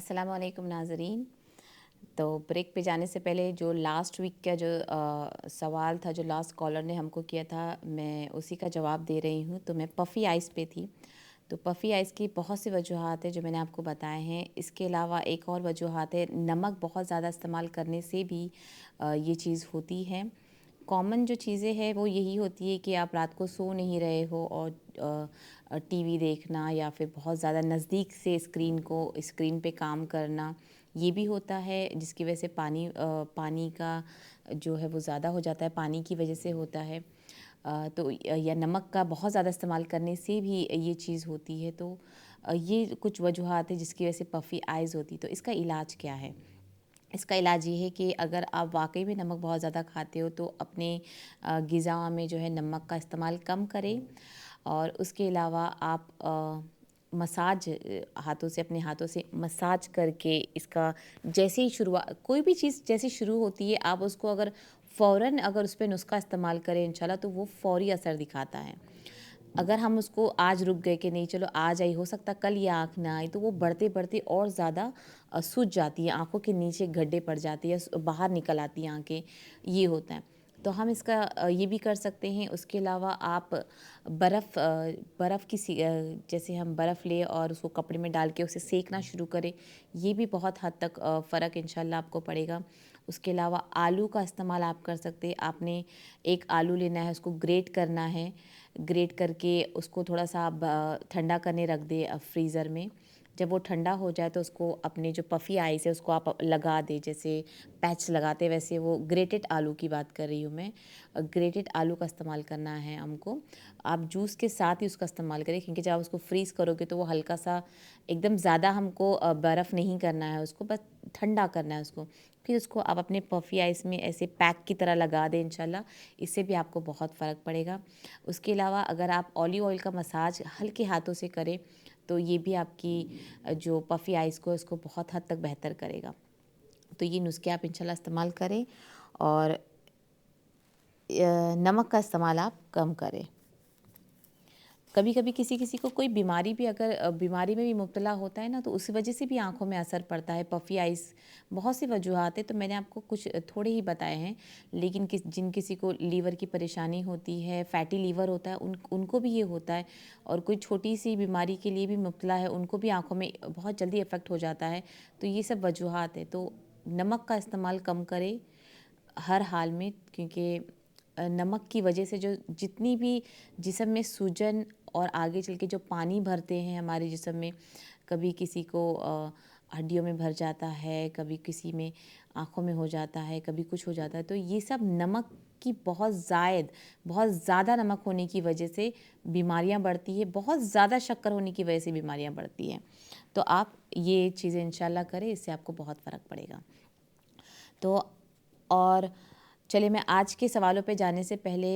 अस्सलाम वालेकुम नाज़रीन। तो ब्रेक पे जाने से पहले जो लास्ट वीक का जो सवाल था, जो लास्ट कॉलर ने हमको किया था, मैं उसी का जवाब दे रही हूँ। तो मैं पफ़ी आइस पे थी। तो पफ़ी आइस की बहुत सी वजूहात हैं जो मैंने आपको बताए हैं। इसके अलावा एक और वजूहात है, नमक बहुत ज़्यादा इस्तेमाल करने से भी ये चीज़ होती है। कॉमन जो चीज़ें हैं वो यही होती है कि आप रात को सो नहीं रहे हो और टीवी देखना या फिर बहुत ज़्यादा नज़दीक से स्क्रीन पे काम करना, ये भी होता है जिसकी वजह से पानी का जो है वो ज़्यादा हो जाता है, पानी की वजह से होता है। या नमक का बहुत ज़्यादा इस्तेमाल करने से भी ये चीज़ होती है। तो ये कुछ वजूहात है जिसकी वजह से पफ़ी आइज़ होती। तो इसका इलाज क्या है? इसका इलाज ये है कि अगर आप वाक़ई में नमक बहुत ज़्यादा खाते हो तो अपने ग़िज़ा में जो है नमक का इस्तेमाल कम करें। और उसके अलावा आप हाथों से, अपने हाथों से मसाज करके इसका जैसे ही कोई भी चीज़ जैसे शुरू होती है, आप उसको अगर फ़ौरन अगर उस पे नुस्ख़ा इस्तेमाल करें इंशाल्लाह, तो वो फ़ौरी असर दिखाता है। अगर हम उसको आज रुक गए कि नहीं चलो आज आई, हो सकता कल ये आँख ना आई, तो वो बढ़ते-बढ़ते और ज़्यादा सूज जाती है, आँखों के नीचे गड्ढे पड़ जाते हैं, बाहर निकल आती हैं आँखें, ये होता है। तो हम इसका ये भी कर सकते हैं। उसके अलावा आप बर्फ़ जैसे हम बर्फ़ लें और उसको कपड़े में डाल के उसे सेंकना शुरू करें, ये भी बहुत हद तक फ़र्क इंशाल्लाह आपको पड़ेगा। उसके अलावा आलू का इस्तेमाल आप कर सकते हैं। आपने एक आलू लेना है, उसको ग्रेट करना है, ग्रेट करके उसको थोड़ा-सा आप ठंडा करने रख दें फ्रीज़र में। जब वो ठंडा हो जाए तो उसको अपने जो पफ़ी आइस है उसको आप लगा दें, जैसे पैच लगाते हैं वैसे वो ग्रेटेड आलू की बात कर रही हूँ मैं। ग्रेटेड आलू का इस्तेमाल करना है हमको। आप जूस के साथ ही उसका इस्तेमाल करें, क्योंकि जब आप उसको फ्रीज़ करोगे तो वो हल्का-सा एकदम ज़्यादा हमको बर्फ़ नहीं करना है उसको, बस ठंडा करना है उसको। फिर उसको आप अपने पफ़ी आइस में ऐसे पैक की तरह लगा दें इंशाल्लाह, इससे भी आपको बहुत फ़र्क पड़ेगा। उसके अलावा अगर आप ऑलिव ऑयल का मसाज हल्के हाथों से करें, तो ये भी आपकी जो पफ़ी आइस को इसको बहुत हद तक बेहतर करेगा। तो ये नुस्खे आप इंशाल्लाह इस्तेमाल करें और नमक का इस्तेमाल आप कम करें। कभी-कभी किसी-किसी को कोई बीमारी भी अगर बीमारी में भी मुब्तला होता है ना, तो उस वजह से भी आँखों में असर पड़ता है। पफ़ी आइस बहुत सी वजूहात है, तो मैंने आपको कुछ थोड़े ही बताए हैं। लेकिन जिन किसी को लीवर की परेशानी होती है, फैटी लीवर होता है, उनको भी ये होता है। और कोई छोटी-सी बीमारी के लिए भी मुब्तला है, उनको भी आँखों में बहुत जल्दी इफ़ेक्ट हो जाता है। तो ये सब वजूहात है। तो नमक का इस्तेमाल कम करें हर हाल में, क्योंकि नमक की वजह से जो जितनी भी जिस्म में सूजन और आगे चल के जो पानी भरते हैं हमारे जिस्म में, कभी किसी को हड्डियों में भर जाता है, कभी किसी में आँखों में हो जाता है, कभी कुछ हो जाता है, तो ये सब नमक की बहुत ज़्यादा नमक होने की वजह से बीमारियाँ बढ़ती है, बहुत ज़्यादा शक्कर होने की वजह से बीमारियाँ बढ़ती हैं। तो आप ये चीज़ें इंशाल्लाह करें, इससे आपको बहुत फ़र्क पड़ेगा। तो और चलिए, मैं आज के सवालों पे जाने से पहले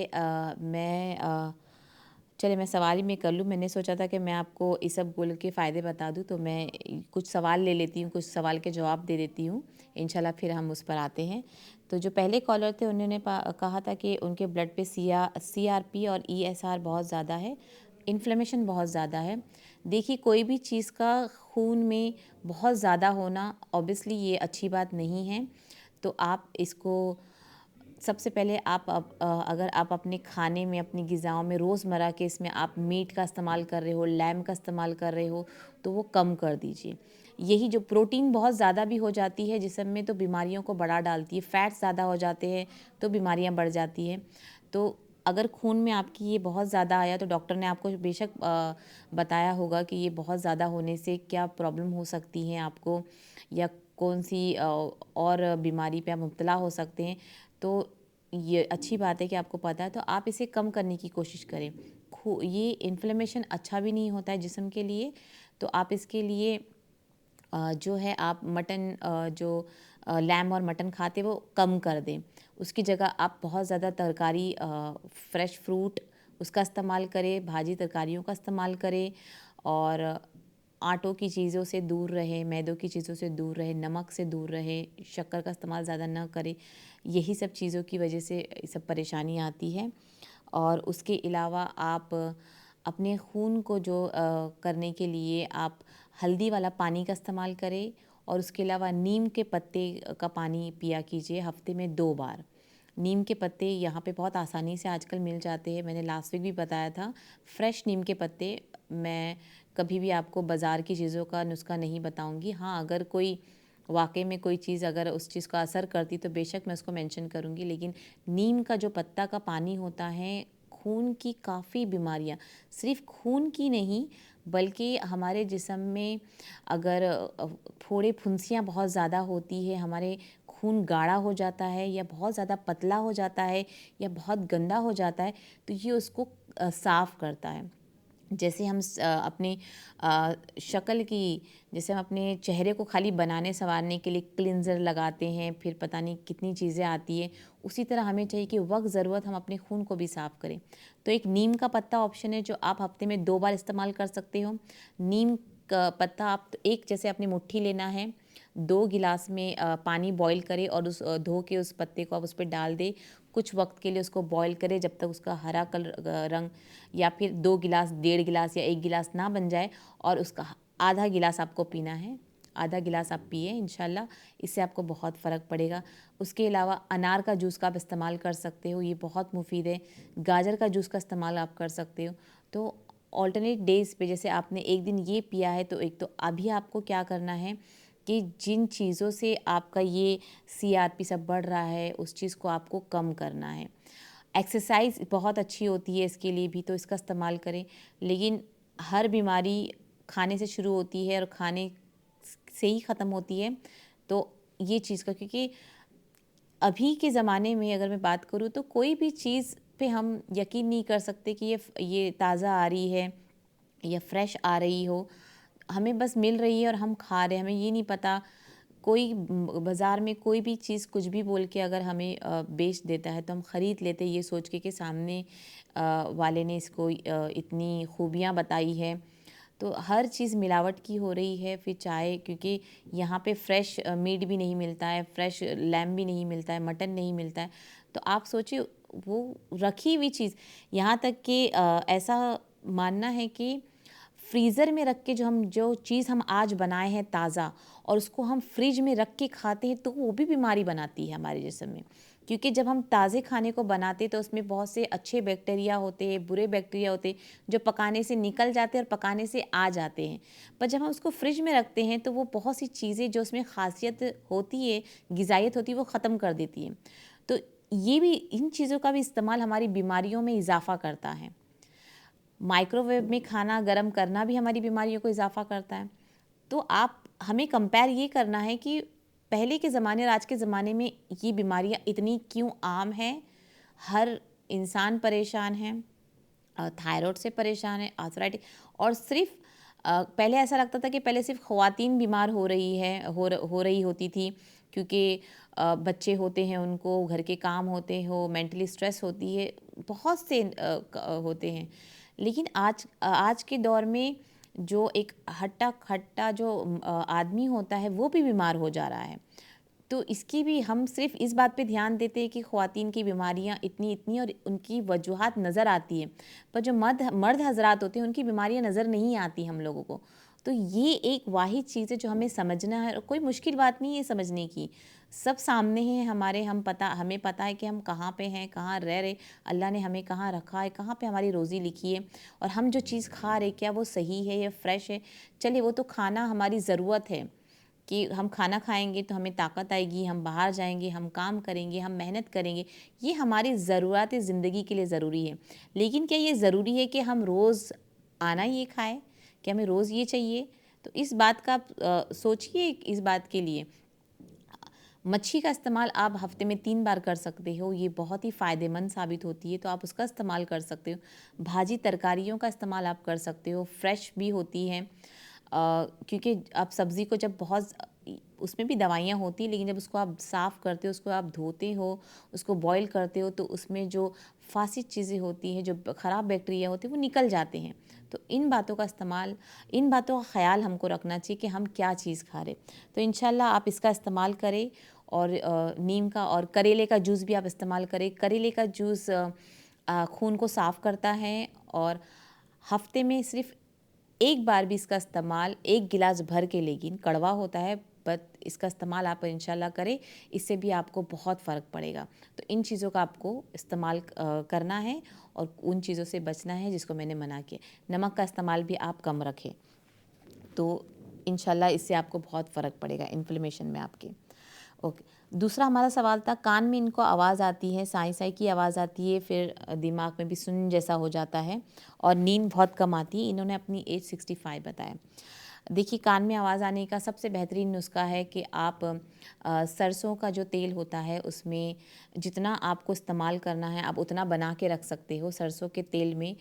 चलिए मैं सवाल ही में कर लूँ। मैंने सोचा था कि मैं आपको इसबगोल के फ़ायदे बता दूँ, तो मैं कुछ सवाल ले लेती हूँ, कुछ सवाल के जवाब दे देती हूँ। इंशाल्लाह फिर हम उस पर आते हैं। तो जो पहले कॉलर थे उन्होंने कहा था कि उनके ब्लड पे CRP और ESR बहुत ज़्यादा है, इन्फ्लेमेशन बहुत ज़्यादा है। देखिए, कोई भी चीज़ का खून में बहुत ज़्यादा होना ऑब्वियसली ये अच्छी बात नहीं है। तो आप इसको सबसे पहले अगर आप अपने खाने में, अपनी ग़िज़ाओं में रोज़मर्रा के इसमें आप मीट का इस्तेमाल कर रहे हो, लैम का इस्तेमाल कर रहे हो, तो वो कम कर दीजिए। यही जो प्रोटीन बहुत ज़्यादा भी हो जाती है जिस्म में, तो बीमारियों को बढ़ा डालती है। फ़ैट्स ज़्यादा हो जाते हैं तो बीमारियाँ बढ़ जाती हैं। तो अगर खून में आपकी ये बहुत ज़्यादा आया, तो डॉक्टर ने आपको बेशक बताया होगा कि ये बहुत ज़्यादा होने से क्या प्रॉब्लम हो सकती है आपको, या कौन-सी और बीमारी पे आप मुब्तला हो सकते हैं। तो ये अच्छी बात है कि आपको पता है, तो आप इसे कम करने की कोशिश करें। ये इन्फ्लेमेशन अच्छा भी नहीं होता है जिस्म के लिए, तो आप इसके लिए जो है आप लैम और मटन खाते वो कम कर दें। उसकी जगह आप बहुत ज़्यादा तरकारी, फ्रेश फ्रूट उसका इस्तेमाल करें, भाजी तरकारियों का इस्तेमाल करें, और आटों की चीज़ों से दूर रहें, मैदों की चीज़ों से दूर रहें, नमक से दूर रहें, शक्कर का इस्तेमाल ज़्यादा ना करें। यही सब चीज़ों की वजह से ये सब परेशानी आती है। और उसके अलावा आप अपने खून को करने के लिए आप हल्दी वाला पानी का इस्तेमाल करें, और उसके अलावा नीम के पत्ते का पानी पिया कीजिए हफ्ते में 2 बार। नीम के पत्ते यहाँ पे बहुत आसानी से आजकल मिल जाते हैं, मैंने लास्ट वीक भी बताया था। फ्रेश नीम के पत्ते, मैं कभी भी आपको बाज़ार की चीज़ों का नुस्खा नहीं बताऊँगी। हाँ, अगर कोई वाक़ई में कोई चीज़ अगर उस चीज़ का असर करती तो बेशक मैं उसको मेंशन करूँगी, लेकिन नीम का जो पत्ता का पानी होता है, खून की काफ़ी बीमारियाँ, सिर्फ़ खून की नहीं बल्कि हमारे जिस्म में अगर फोड़े फुंसियाँ बहुत ज़्यादा होती है, हमारे खून गाढ़ा हो जाता है या बहुत ज़्यादा पतला हो जाता है या बहुत गंदा हो जाता है, तो ये उसको साफ़ करता है। जैसे हम अपनी शक्ल की, जैसे हम अपने चेहरे को खाली बनाने संवारने के लिए क्लिनज़र लगाते हैं, फिर पता नहीं कितनी चीज़ें आती है, उसी तरह हमें चाहिए कि वक़्त ज़रूरत हम अपने खून को भी साफ़ करें। तो एक नीम का पत्ता ऑप्शन है जो आप हफ़्ते में 2 बार इस्तेमाल कर सकते हो। नीम का पत्ता आप एक जैसे अपनी मुट्ठी लेना है, 2 गिलास में पानी बॉयल करें और धो के उस पत्ते को आप उस पे डाल दें। कुछ वक़्त के लिए उसको बॉयल करें जब तक उसका हरा रंग, या फिर 2 गिलास, डेढ़ गिलास या 1 गिलास ना बन जाए, और उसका आधा गिलास आपको पीना है। आधा गिलास आप पिए इंशाल्लाह, इससे आपको बहुत फ़र्क पड़ेगा। उसके अलावा अनार का जूस का आप इस्तेमाल कर सकते हो, ये बहुत मुफ़ीद है। गाजर का जूस का इस्तेमाल आप कर सकते हो। तो ऑल्टरनेट डेज़ पे जैसे आपने एक दिन ये पिया है, तो एक तो अभी आपको क्या करना है कि जिन चीज़ों से आपका ये सीआरपी सब बढ़ रहा है, उस चीज़ को आपको कम करना है। एक्सरसाइज़ बहुत अच्छी होती है इसके लिए भी, तो इसका इस्तेमाल करें। लेकिन हर बीमारी खाने से शुरू होती है और खाने से ही ख़त्म होती है। तो ये चीज़ का, क्योंकि अभी के ज़माने में अगर मैं बात करूँ तो कोई भी चीज़ पे हम यकीन नहीं कर सकते कि ये ताज़ा आ रही है या फ्रेश आ रही हो। हमें बस मिल रही है और हम खा रहे हैं, हमें ये नहीं पता। कोई बाज़ार में कोई भी चीज़ कुछ भी बोल के अगर हमें बेच देता है, तो हम ख़रीद लेते हैं ये सोच के कि सामने वाले ने इसको इतनी खूबियाँ बताई है। तो हर चीज़ मिलावट की हो रही है। फिर चाहे, क्योंकि यहाँ पे फ्रेश मीट भी नहीं मिलता है, फ्रेश लैम भी नहीं मिलता है, मटन नहीं मिलता है। तो आप सोचिए, वो रखी हुई चीज़, यहाँ तक कि ऐसा मानना है कि फ्रीज़र में रख के जो चीज़ हम आज बनाए हैं ताज़ा, और उसको हम फ्रिज में रख के खाते हैं, तो वो भी बीमारी बनाती है हमारे जिस्म में। क्योंकि जब हम ताज़े खाने को बनाते हैं तो उसमें बहुत से अच्छे बैक्टीरिया होते हैं, बुरे बैक्टीरिया होते हैं, जो पकाने से निकल जाते हैं और पकाने से आ जाते हैं। पर जब हम उसको फ्रिज में रखते हैं तो वो बहुत सी चीज़ें जो उसमें ख़ासियत होती है, ग़िज़ाइयत होती है, वो ख़त्म कर देती है। तो ये भी, इन चीज़ों का भी इस्तेमाल हमारी बीमारियों में इज़ाफ़ा करता है। माइक्रोवेव में खाना गर्म करना भी हमारी बीमारियों को इजाफ़ा करता है। तो आप, हमें कंपेयर ये करना है कि पहले के ज़माने और आज के ज़माने में ये बीमारियाँ इतनी क्यों आम हैं। हर इंसान परेशान है, थायराइड से परेशान है, आर्थराइटिस, और सिर्फ पहले ऐसा लगता था कि पहले सिर्फ ख़वातीन बीमार हो रही है, हो रही होती थी, क्योंकि बच्चे होते हैं, उनको घर के काम होते हो, मेंटली स्ट्रेस होती है, बहुत से होते हैं। लेकिन आज के दौर में जो एक हट्टा-कट्टा जो आदमी होता है, वो भी बीमार हो जा रहा है। तो इसकी भी, हम सिर्फ़ इस बात पे ध्यान देते हैं कि ख़वातीन की बीमारियाँ इतनी-इतनी और उनकी वजूहात नज़र आती हैं, पर जो मर्द हज़रात होते हैं, उनकी बीमारियाँ नज़र नहीं आती हम लोगों को। तो ये एक वाहिद चीज़ है जो हमें समझना है, और कोई मुश्किल बात नहीं है समझने की। सब सामने है हमारे, हमें पता है कि हम कहाँ पे हैं, कहाँ रह रहे, अल्लाह ने हमें कहाँ रखा है, कहाँ पे हमारी रोज़ी लिखी है, और हम जो चीज़ खा रहे, क्या वो सही है या फ्रेश है। चलिए, वो तो खाना हमारी ज़रूरत है कि हम खाना खाएँगे तो हमें ताकत आएगी, हम बाहर जाएँगे, हम काम करेंगे, हम मेहनत करेंगे, ये हमारी ज़रूरात ज़िंदगी के लिए ज़रूरी है। लेकिन क्या ये ज़रूरी है कि हम रोज़ आना ये खाएँ? क्या हमें रोज़ ये चाहिए? तो इस बात का आप सोचिए, इस बात के लिए। मच्छी का इस्तेमाल आप हफ़्ते में 3 बार कर सकते हो, ये बहुत ही फ़ायदेमंद साबित होती है, तो आप उसका इस्तेमाल कर सकते हो। भाजी तरकारियों का इस्तेमाल आप कर सकते हो, फ्रेश भी होती हैं। क्योंकि आप सब्ज़ी को जब बहुत, उसमें भी दवाइयाँ होती हैं, लेकिन जब उसको आप साफ़ करते हो, उसको आप धोते हो, उसको बॉयल करते हो, तो उसमें जो फासिद चीज़ें होती हैं, जो ख़राब बैक्टीरिया होते हैं, वो निकल जाते हैं। तो इन बातों का इस्तेमाल, इन बातों का ख़्याल हमको रखना चाहिए कि हम क्या चीज़ खा रहे। तो इंशाल्लाह आप इसका इस्तेमाल करें, और नीम का और करेले का जूस भी आप इस्तेमाल करें। करेले का जूस खून को साफ़ करता है, और हफ़्ते में सिर्फ़ एक बार भी इसका इस्तेमाल, 1 गिलास भर के, लेकिन कड़वा होता है, मोहब्बत, इसका इस्तेमाल आप इंशाल्लाह करें, इससे भी आपको बहुत फ़र्क पड़ेगा। तो इन चीज़ों का आपको इस्तेमाल करना है और उन चीज़ों से बचना है जिसको मैंने मना किया। नमक का इस्तेमाल भी आप कम रखें, तो इंशाल्लाह इससे आपको बहुत फ़र्क पड़ेगा इन्फ्लेमेशन में आपके। ओके, दूसरा हमारा सवाल था, कान में इनको आवाज़ आती है, साई साई की आवाज़ आती है, फिर दिमाग में भी सुन्न जैसा हो जाता है और नींद बहुत कम आती है। इन्होंने अपनी एज 65 बताया। देखिए, कान में आवाज़ आने का सबसे बेहतरीन नुस्खा है कि आप सरसों का जो तेल होता है उसमें जितना आपको इस्तेमाल करना है आप उतना बना के रख सकते हो। सरसों के तेल में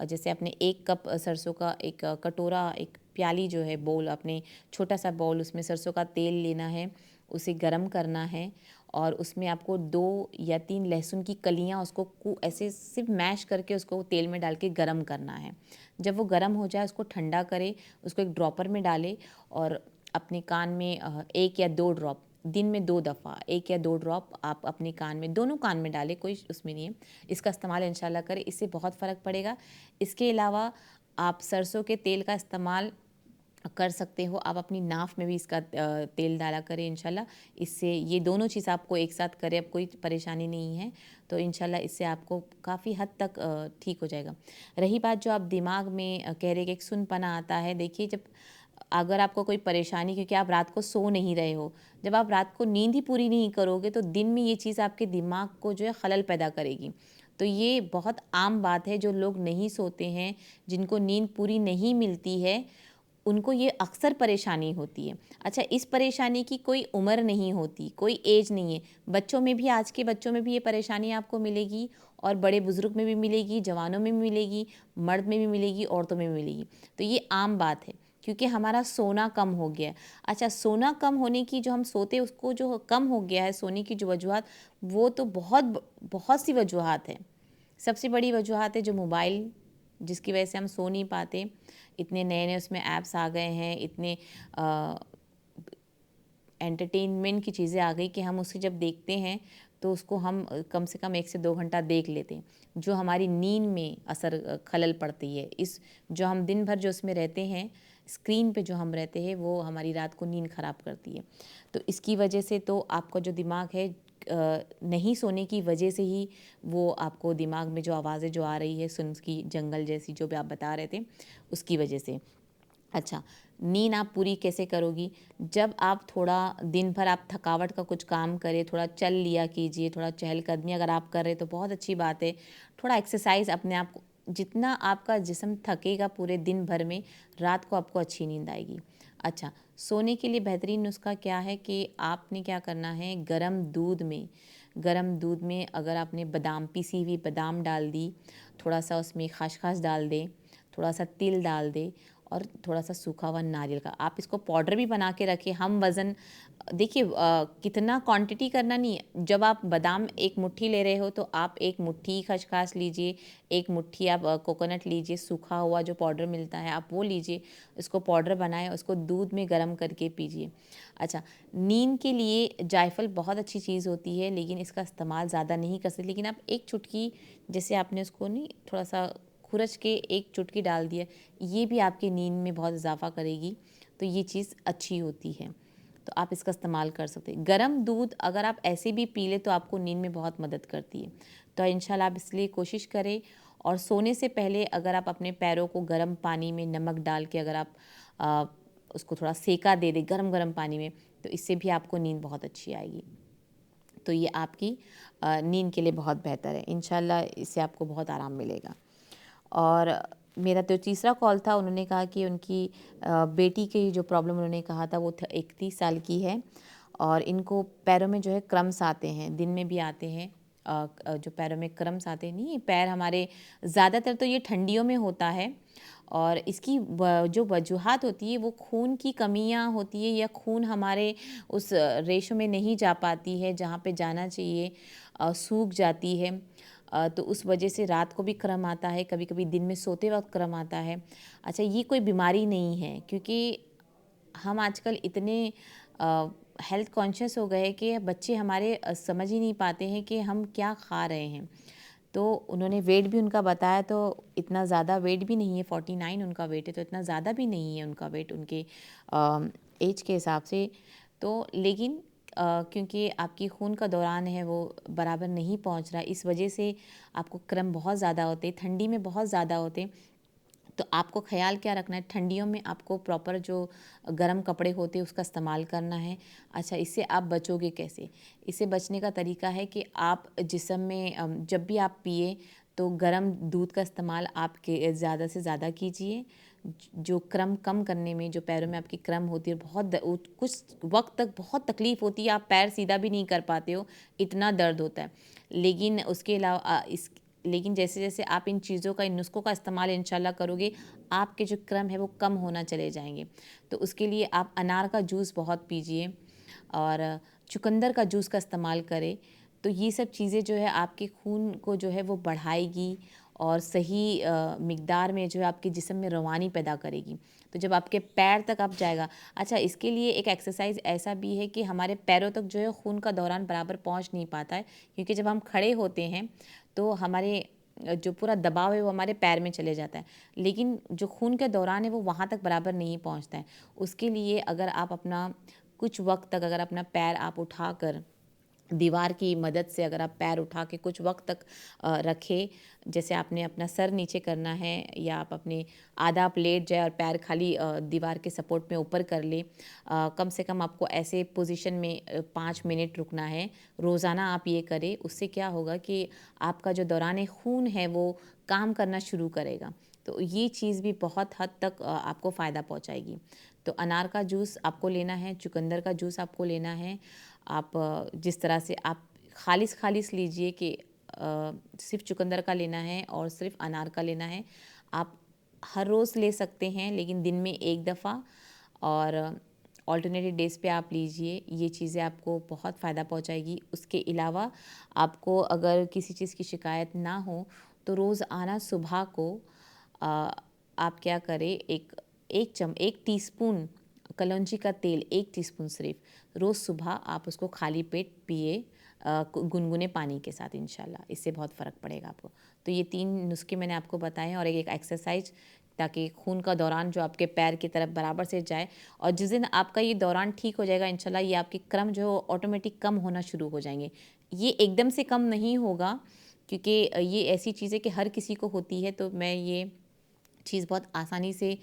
जैसे अपने 1 कप सरसों का एक कटोरा, एक प्याली जो है, बोल, अपने छोटा सा बोल, उसमें सरसों का तेल लेना है, उसे गरम करना है और उसमें आपको 2 या 3 लहसुन की कलियां, उसको ऐसे सिर्फ मैश करके उसको तेल में डाल के गरम करना है। जब वो गरम हो जाए उसको ठंडा करें, उसको एक ड्रॉपर में डालें और अपने कान में 1 या 2 ड्रॉप, दिन में 2 दफ़ा 1 या 2 ड्रॉप आप अपने कान में, दोनों कान में डालें, कोई उसमें नहीं है। इसका इस्तेमाल इंशाल्लाह करें, इससे बहुत फ़र्क पड़ेगा। इसके अलावा आप सरसों के तेल का इस्तेमाल कर सकते हो, आप अपनी नाफ में भी इसका तेल डाला करें इंशाल्लाह। इससे ये दोनों चीज़ आपको एक साथ करें, अब कोई परेशानी नहीं है, तो इंशाल्लाह इससे आपको काफ़ी हद तक ठीक हो जाएगा। रही बात जो आप दिमाग में कह रहे कि एक सुनपना आता है, देखिए, जब अगर आपको कोई परेशानी, क्योंकि आप रात को सो नहीं रहे हो, जब आप रात को नींद ही पूरी नहीं करोगे तो दिन में ये चीज़ आपके दिमाग को जो है खलल पैदा करेगी। तो ये बहुत आम बात है, जो लोग नहीं सोते हैं, जिनको नींद पूरी नहीं मिलती है, उनको ये अक्सर परेशानी होती है। अच्छा, इस परेशानी की कोई उम्र नहीं होती, कोई एज नहीं है। बच्चों में भी, आज के बच्चों में भी ये परेशानी आपको मिलेगी और बड़े बुज़ुर्ग में भी मिलेगी, जवानों में भी मिलेगी, मर्द में भी मिलेगी, औरतों में भी मिलेगी। तो ये आम बात है, क्योंकि हमारा सोना कम हो गया है। अच्छा, सोना कम होने की, जो हम सोते उसको जो कम हो गया है सोने की जो वजूहत, वो तो बहुत सी वजूहत हैं। सबसे बड़ी वजूहत है जो मोबाइल, जिसकी वजह से हम सो नहीं पाते। इतने नए-नए उसमें ऐप्स आ गए हैं, इतने एंटरटेनमेंट की चीज़ें आ गई कि हम उसे जब देखते हैं तो उसको हम कम से कम 1 से 2 घंटा देख लेते हैं, जो हमारी नींद में खलल पड़ती है। इस जो हम दिन भर जो उसमें रहते हैं, स्क्रीन पे जो हम रहते हैं, वो हमारी रात को नींद ख़राब करती है। तो इसकी वजह से तो आपका जो दिमाग है, नहीं सोने की वजह से ही वो आपको दिमाग में जो आवाज़ें जो आ रही है, सुन की जंगल जैसी जो भी आप बता रहे थे, उसकी वजह से। अच्छा, नींद आप पूरी कैसे करोगी? जब आप थोड़ा दिन भर आप थकावट का कुछ काम करें, थोड़ा चल लिया कीजिए, थोड़ा चहलकदमी अगर आप कर रहे हैं तो बहुत अच्छी बात है। थोड़ा एक्सरसाइज़ अपने आप को, जितना आपका जिस्म थकेगा पूरे दिन भर में, रात को आपको अच्छी नींद आएगी। अच्छा, सोने के लिए बेहतरीन नुस्खा क्या है कि आपने क्या करना है, गरम दूध में अगर आपने बादाम, पिसी हुई बादाम डाल दी, थोड़ा-सा उसमें खसखस डाल दें, थोड़ा-सा तिल डाल दें और थोड़ा-सा सूखा हुआ नारियल का, आप इसको पाउडर भी बना के रखें। हम वज़न देखिए, कितना क्वांटिटी करना नहीं है। जब आप बादाम एक मुट्ठी ले रहे हो तो आप एक मुट्ठी खसखस लीजिए, एक मुट्ठी आप कोकोनट लीजिए, सूखा हुआ जो पाउडर मिलता है आप वो लीजिए, इसको पाउडर बनाएँ, उसको दूध में गरम करके पीजिए। अच्छा, नींद के लिए जायफल बहुत अच्छी चीज़ होती है, लेकिन इसका इस्तेमाल ज़्यादा नहीं कर सकते, लेकिन आप एक चुटकी, जैसे आपने उसको नहीं थोड़ा-सा खुरच के एक चुटकी डाल दिया, ये भी आपकी नींद में बहुत इजाफ़ा करेगी, तो ये चीज़ अच्छी होती है। तो आप इसका इस्तेमाल कर सकते हैं। गरम दूध अगर आप ऐसे भी पी लें तो आपको नींद में बहुत मदद करती है। तो इंशाल्लाह आप इसलिए कोशिश करें, और सोने से पहले अगर आप अपने पैरों को गर्म पानी में नमक डाल के अगर आप अ, उसको थोड़ा सेका दे दें गरम-गरम पानी में, तो इससे भी आपको नींद बहुत अच्छी आएगी। तो ये आपकी नींद के लिए बहुत बेहतर है। इंशाल्लाह इससे आपको बहुत आराम मिलेगा। और मेरा जो तीसरा कॉल था, उन्होंने कहा कि उनकी बेटी की जो प्रॉब्लम उन्होंने कहा था वो 31 साल की है और इनको पैरों में जो है क्रम्स आते हैं, दिन में भी आते हैं। जो पैरों में क्रम्स आते हैं, नहीं, पैर हमारे ज़्यादातर तो ये ठंडियों में होता है और इसकी जो वजूहात होती है वो खून की कमियां होती है या खून हमारे उस रेशों में नहीं जा पाती है जहाँ पे जाना चाहिए, सूख जाती है। तो उस वजह से रात को भी क्रम आता है, कभी कभी दिन में सोते वक्त क्रम आता है। अच्छा, ये कोई बीमारी नहीं है, क्योंकि हम आजकल इतने हेल्थ कॉन्शियस हो गए कि बच्चे हमारे समझ ही नहीं पाते हैं कि हम क्या खा रहे हैं। तो उन्होंने वेट भी उनका बताया, तो इतना ज़्यादा वेट भी नहीं है, 49 उनका वेट है, तो इतना ज़्यादा भी नहीं है उनका वेट उनके एज के हिसाब से। तो लेकिन क्योंकि आपकी खून का दौरान है वो बराबर नहीं पहुंच रहा, इस वजह से आपको क्रम बहुत ज़्यादा होते, ठंडी में बहुत ज़्यादा होते। तो आपको ख़्याल क्या रखना है, ठंडियों में आपको प्रॉपर जो गर्म कपड़े होते हैं उसका इस्तेमाल करना है। अच्छा, इससे आप बचोगे कैसे? इससे बचने का तरीका है कि आप जिस्म में जब भी आप पिए तो गर्म दूध का इस्तेमाल आप के ज़्यादा से ज़्यादा कीजिए। जो क्रम कम करने में, जो पैरों में आपकी क्रम होती है, बहुत कुछ वक्त तक बहुत तकलीफ़ होती है, आप पैर सीधा भी नहीं कर पाते हो, इतना दर्द होता है। लेकिन उसके अलावा लेकिन जैसे-जैसे आप इन चीज़ों का, इन नुस्ख़ों का इस्तेमाल इंशाल्लाह करोगे, आपके जो क्रम है वो कम होना चले जाएँगे। तो उसके लिए आप अनार का जूस बहुत पीजिए और चुकंदर का जूस का इस्तेमाल करें। तो ये सब चीज़ें जो है आपके खून को जो है वो बढ़ाएगी और सही मिक़दार में जो है आपके जिस्म में रवानी पैदा करेगी। तो जब आपके पैर तक अब जाएगा। अच्छा, इसके लिए एक एक्सरसाइज़ ऐसा भी है कि हमारे पैरों तक जो है खून का दौरान बराबर पहुँच नहीं पाता है, क्योंकि जब हम खड़े होते हैं तो हमारे जो पूरा दबाव है वो हमारे पैर में चले जाता है, लेकिन जो खून के दौरान है वो वहाँ तक बराबर नहीं पहुँचता है। उसके लिए अगर आप अपना कुछ वक़्त तक अगर अपना पैर आप उठाकर दीवार की मदद से अगर आप पैर उठा के कुछ वक़्त तक रखें, जैसे आपने अपना सर नीचे करना है या आप अपने आधा आप लेट जाए और पैर खाली दीवार के सपोर्ट में ऊपर कर लें। कम से कम आपको ऐसे पोज़ीशन में 5 मिनट रुकना है। रोज़ाना आप ये करें, उससे क्या होगा कि आपका जो दौरान खून है वो काम करना शुरू करेगा। तो ये चीज़ भी बहुत हद तक आपको फ़ायदा पहुँचाएगी। तो अनार का जूस आपको लेना है, चुकंदर का जूस आपको लेना है। आप जिस तरह से आप खालिस लीजिए कि सिर्फ़ चुकंदर का लेना है और सिर्फ़ अनार का लेना है। आप हर रोज़ ले सकते हैं, लेकिन दिन में 1 दफ़ा और अल्टरनेटिव डेज़ पे आप लीजिए। ये चीज़ें आपको बहुत फ़ायदा पहुँचाएगी। उसके अलावा आपको अगर किसी चीज़ की शिकायत ना हो, तो रोज़ाना सुबह को अ, आप क्या करें, 1 टीस्पून कलौंजी का तेल, 1 टीस्पून सिर्फ़ रोज़ सुबह आप उसको खाली पेट पिए गुनगुने पानी के साथ, इंशाल्लाह इससे बहुत फ़र्क पड़ेगा आपको। तो ये 3 नुस्खे मैंने आपको बताए हैं और एक एक्सरसाइज, ताकि खून का दौरान जो आपके पैर की तरफ बराबर से जाए। और जिस दिन आपका ये दौरान ठीक हो जाएगा इंशाल्लाह, ये आपके क्रम जो है ऑटोमेटिक कम होना शुरू हो जाएंगे। ये एकदम से कम नहीं होगा, क्योंकि ये ऐसी चीज़ है कि हर किसी को होती है। तो मैं ये चीज़ बहुत आसानी से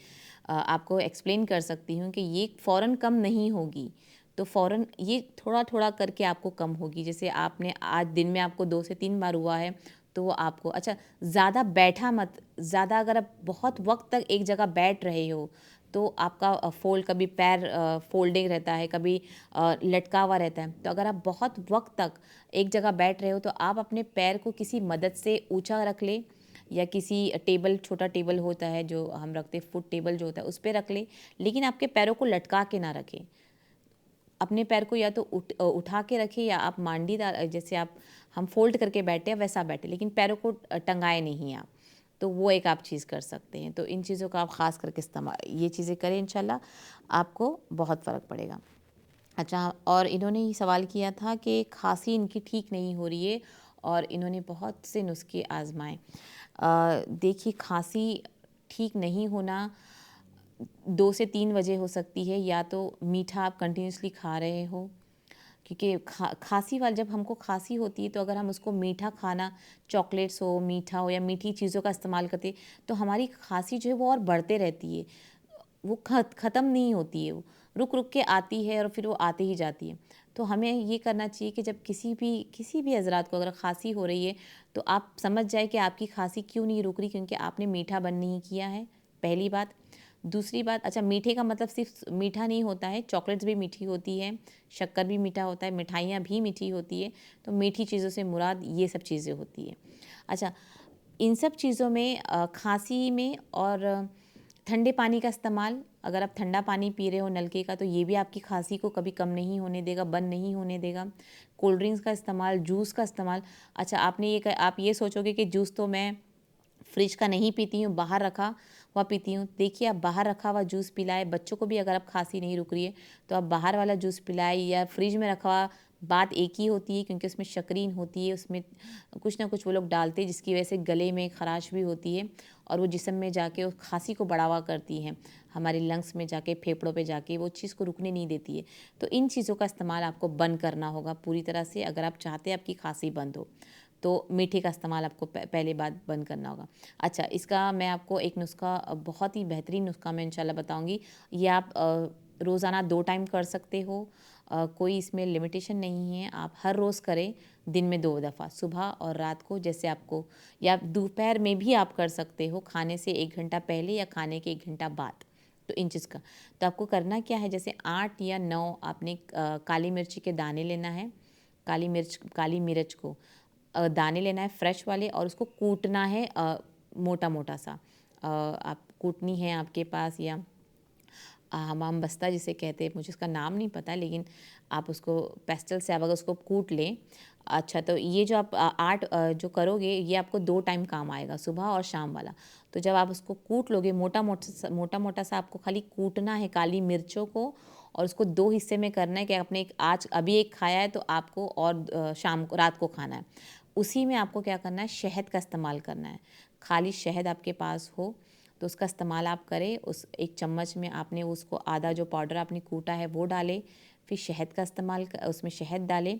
आपको एक्सप्लेन कर सकती हूँ कि ये फ़ौरन कम नहीं होगी। तो फ़ौरन ये थोड़ा-थोड़ा करके आपको कम होगी। जैसे आपने आज दिन में आपको 2 से 3 बार हुआ है, तो वो आपको अच्छा ज़्यादा बैठा मत, ज़्यादा अगर आप बहुत वक़्त तक एक जगह बैठ रहे हो, तो आपका कभी पैर फ़ोल्डिंग रहता है, कभी लटका हुआ रहता है। तो अगर आप बहुत वक़्त तक एक जगह बैठ रहे हो, तो आप अपने पैर को किसी मदद से ऊँचा रख लें, या किसी टेबल, छोटा टेबल होता है जो हम रखते हैं, फुट टेबल जो होता है, उस पे रख लें। लेकिन आपके पैरों को लटका के ना रखें। अपने पैर को या तो उठा के रखें, या आप मांडीदार, जैसे आप हम फ़ोल्ड करके बैठे हैं वैसा बैठे, लेकिन पैरों को टंगाए नहीं आप। तो वो एक आप चीज़ कर सकते हैं। तो इन चीज़ों का आप ख़ास करके इस्तेमाल ये चीज़ें करें, इंशाल्लाह आपको बहुत फ़र्क पड़ेगा। अच्छा, और इन्होंने ये सवाल किया था कि खाँसी इनकी ठीक नहीं हो रही है और इन्होंने बहुत से नुस्खे आज़माए। देखिए, खाँसी ठीक नहीं होना 2 से 3 वजह हो सकती है। या तो मीठा आप कंटिन्यूअसली खा रहे हो, क्योंकि खाँसी वाला, जब हमको खाँसी होती है तो अगर हम उसको मीठा खाना, चॉकलेट्स हो, मीठा हो या मीठी चीज़ों का इस्तेमाल करते हैं, तो हमारी खाँसी जो है वो और बढ़ते रहती है। वो ख़त्म नहीं होती है, वो रुक-रुक के आती है और फिर वो आते ही जाती है। तो हमें ये करना चाहिए कि जब किसी भी हज़रात को अगर खाँसी हो रही है, तो आप समझ जाएँ कि आपकी खाँसी क्यों नहीं रुक रही, क्योंकि आपने मीठा बंद नहीं किया है, पहली बात। दूसरी बात, अच्छा, मीठे का मतलब सिर्फ़ मीठा नहीं होता है, चॉकलेट्स भी मीठी होती है, शक्कर भी मीठा होता है, मिठाइयाँ भी मीठी होती है। तो मीठी चीज़ों से मुराद ये सब चीज़ें होती है। अच्छा, इन सब चीज़ों में खाँसी में और ठंडे पानी का इस्तेमाल, अगर आप ठंडा पानी पी रहे हो नलके का, तो ये भी आपकी खाँसी को कभी कम नहीं होने देगा, बंद नहीं होने देगा। कोल्ड ड्रिंक्स का इस्तेमाल, जूस का इस्तेमाल। अच्छा, आप ये सोचोगे कि जूस तो मैं फ्रिज का नहीं पीती हूँ, बाहर रखा हुआ पीती हूँ। देखिए, आप बाहर रखा हुआ जूस पिलाएँ बच्चों को भी। अगर आप खाँसी नहीं रुक रही है, तो आप बाहर वाला जूस पिलाएँ, या फ्रिज में रखा हुआ बात एक ही होती है क्योंकि उसमें शक्रीन होती है, उसमें कुछ ना कुछ वो लोग डालते हैं जिसकी वजह से गले में खराश भी होती है और वो जिस्म में जाके उस खांसी को बढ़ावा करती है, हमारे लंग्स में जाके, फेफड़ों पे जाके वो चीज़ को रुकने नहीं देती है। तो इन चीज़ों का इस्तेमाल आपको बंद करना होगा पूरी तरह से, अगर आप चाहते हैं आपकी खांसी बंद हो। तो मीठे का इस्तेमाल आपको पहले बात बंद करना होगा। अच्छा, इसका मैं आपको एक नुस्ख़ा बहुत ही बेहतरीन नुस्ख़ा मैं इंशाल्लाह बताऊँगी। ये आप रोज़ाना 2 टाइम कर सकते हो। कोई इसमें लिमिटेशन नहीं है, आप हर रोज़ करें, दिन में 2 दफ़ा, सुबह और रात को जैसे आपको, या दोपहर में भी आप कर सकते हो, खाने से 1 घंटा पहले या खाने के 1 घंटा बाद। तो इन चीज़ का तो आपको करना क्या है, जैसे 8 या 9 आपने काली मिर्ची के दाने लेना है, काली मिर्च को दाने लेना है फ्रेश वाले, और उसको कूटना है मोटा-मोटा सा। आप कूटनी है आपके पास, या हमाम बस्ता जिसे कहते हैं, मुझे उसका नाम नहीं पता, लेकिन आप उसको पेस्टल से आप अगर उसको कूट लें। अच्छा, तो ये जो आप 8 जो करोगे, ये आपको 2 टाइम काम आएगा, सुबह और शाम वाला। तो जब आप उसको कूट लोगे, मोटा-मोटा सा आपको खाली कूटना है काली मिर्चों को, और उसको 2 हिस्से में करना है कि आपने आज अभी एक खाया है तो आपको और शाम को, रात को खाना है। उसी में आपको क्या करना है, शहद का इस्तेमाल करना है। खाली शहद आपके पास हो तो उसका इस्तेमाल आप करें। उस 1 चम्मच में आपने उसको आधा जो पाउडर आपने कूटा है वो डालें, फिर शहद का इस्तेमाल उसमें शहद डालें।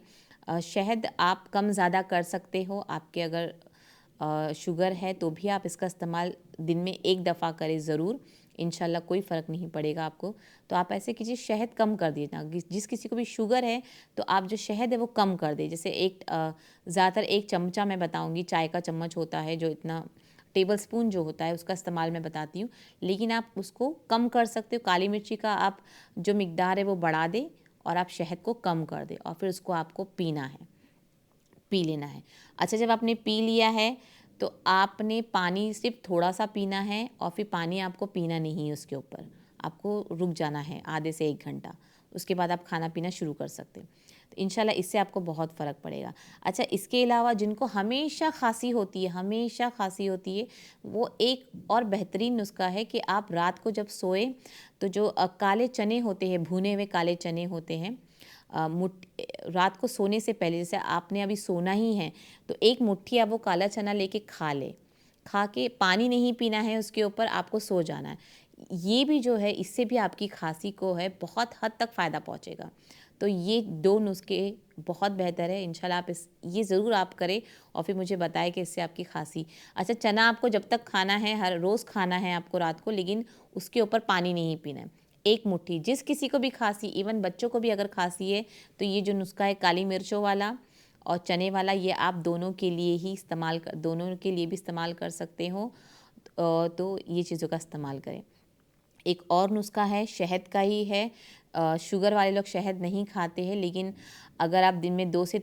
शहद आप कम ज़्यादा कर सकते हो, आपके अगर शुगर है तो भी आप इसका इस्तेमाल दिन में 1 दफ़ा करें ज़रूर, इंशाल्लाह कोई फ़र्क नहीं पड़ेगा आपको। तो आप ऐसे कीजिए, शहद कम कर देना। जिस किसी को भी शुगर है तो आप जो शहद है वो कम कर दें। जैसे ज़्यादातर 1 चमचा मैं बताऊँगी, चाय का चम्मच होता है जो इतना, टेबल स्पून जो होता है उसका इस्तेमाल मैं बताती हूँ, लेकिन आप उसको कम कर सकते हो। काली मिर्ची का आप जो मिकदार है वो बढ़ा दें और आप शहद को कम कर दें, और फिर उसको आपको पीना है, पी लेना है। अच्छा, जब आपने पी लिया है तो आपने पानी सिर्फ थोड़ा सा पीना है, और फिर पानी आपको पीना नहीं है उसके ऊपर, आपको रुक जाना है आधे से 1 घंटा। उसके बाद आप खाना पीना शुरू कर सकते हैं। तो इंशाल्लाह इससे आपको बहुत फ़र्क पड़ेगा। अच्छा, इसके अलावा जिनको हमेशा खांसी होती है, हमेशा खांसी होती है, वो एक और बेहतरीन नुस्ख़ा है कि आप रात को जब सोए तो जो काले चने होते हैं, भुने हुए काले चने होते हैं, रात को सोने से पहले, जैसे आपने अभी सोना ही है, तो 1 मुट्ठी आप वो काला चना लेके खा लें। खा के पानी नहीं पीना है उसके ऊपर, आपको सो जाना है। ये भी जो है, इससे भी आपकी खांसी को है बहुत हद तक फ़ायदा पहुँचेगा। तो ये 2 नुस्खे बहुत बेहतर है, इंशाल्लाह आप ये ज़रूर आप करें और फिर मुझे बताएं कि इससे आपकी खांसी। अच्छा, चना आपको जब तक खाना है, हर रोज़ खाना है आपको रात को, लेकिन उसके ऊपर पानी नहीं पीना है। 1 मुट्ठी, जिस किसी को भी खांसी, इवन बच्चों को भी अगर खांसी है, तो ये जो नुस्खा है काली मिर्चों वाला और चने वाला, ये आप दोनों के लिए ही दोनों के लिए भी इस्तेमाल कर सकते हो। तो ये चीज़ों का इस्तेमाल करें। एक और नुस्खा है, शहद का ही है। शुगर वाले लोग शहद नहीं खाते हैं, लेकिन अगर आप दिन में 2 से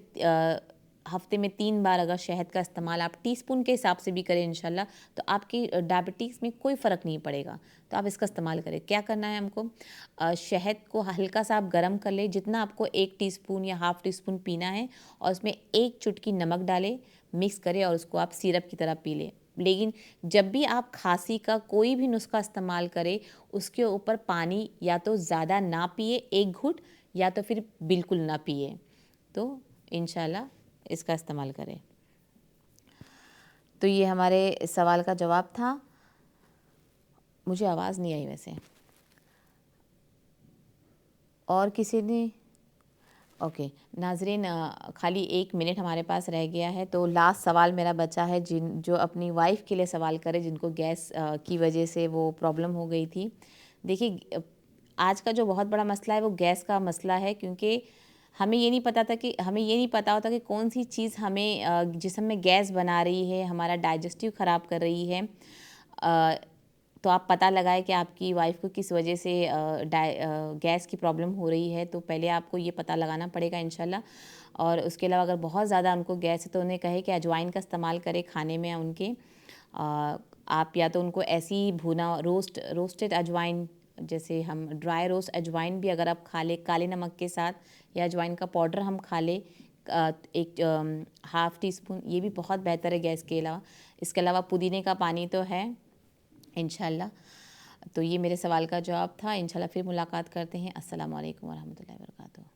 हफ्ते में 3 बार अगर शहद का इस्तेमाल आप टीस्पून के हिसाब से भी करें इंशाल्लाह, तो आपकी डायबिटीज़ में कोई फ़र्क नहीं पड़ेगा। तो आप इसका इस्तेमाल करें। क्या करना है हमको, शहद को हल्का सा आप गर्म कर लें, जितना आपको 1 टीस्पून या हाफ़ टीस्पून पीना है, और उसमें 1 चुटकी नमक डालें, मिक्स करें और उसको आप सिरप की तरह पी लें। लेकिन जब भी आप खांसी का कोई भी नुस्खा इस्तेमाल करें, उसके ऊपर पानी या तो ज़्यादा ना पिए, 1 घूँट, या तो फिर बिल्कुल ना पिए। तो इंशाल्लाह इसका इस्तेमाल करें। तो ये हमारे सवाल का जवाब था। मुझे आवाज़ नहीं आई वैसे। और किसी ने, ओके नाज़रीन, खाली 1 मिनट हमारे पास रह गया है, तो लास्ट सवाल मेरा बचा है, जो अपनी वाइफ़ के लिए सवाल करे, जिनको गैस की वजह से वो प्रॉब्लम हो गई थी। देखिए, आज का जो बहुत बड़ा मसला है वो गैस का मसला है, क्योंकि हमें ये नहीं पता होता कि कौन सी चीज़ हमें जिस्म में गैस बना रही है, हमारा डाइजेस्टिव ख़राब कर रही है। तो आप पता लगाएं कि आपकी वाइफ़ को किस वजह से गैस की प्रॉब्लम हो रही है, तो पहले आपको ये पता लगाना पड़ेगा इंशाल्लाह। और उसके अलावा अगर बहुत ज़्यादा उनको गैस है, तो उन्हें कहे कि अजवाइन का इस्तेमाल करें खाने में उनके। आप या तो उनको ऐसी ही भुना रोस्टेड अजवाइन, जैसे हम ड्राई रोस्ट अजवाइन भी अगर आप खा लें काले नमक के साथ, या अजवाइन का पाउडर हम खा लें 1 हाफ़ टी स्पून, ये भी बहुत बेहतर है गैस के अलावा। इसके अलावा पुदीने का पानी तो है इंशाल्लाह। तो ये मेरे सवाल का जवाब था। इंशाल्लाह फिर मुलाकात करते हैं। अस्सलाम वालेकुम वरहमतुल्लाहि वबरकातुहू।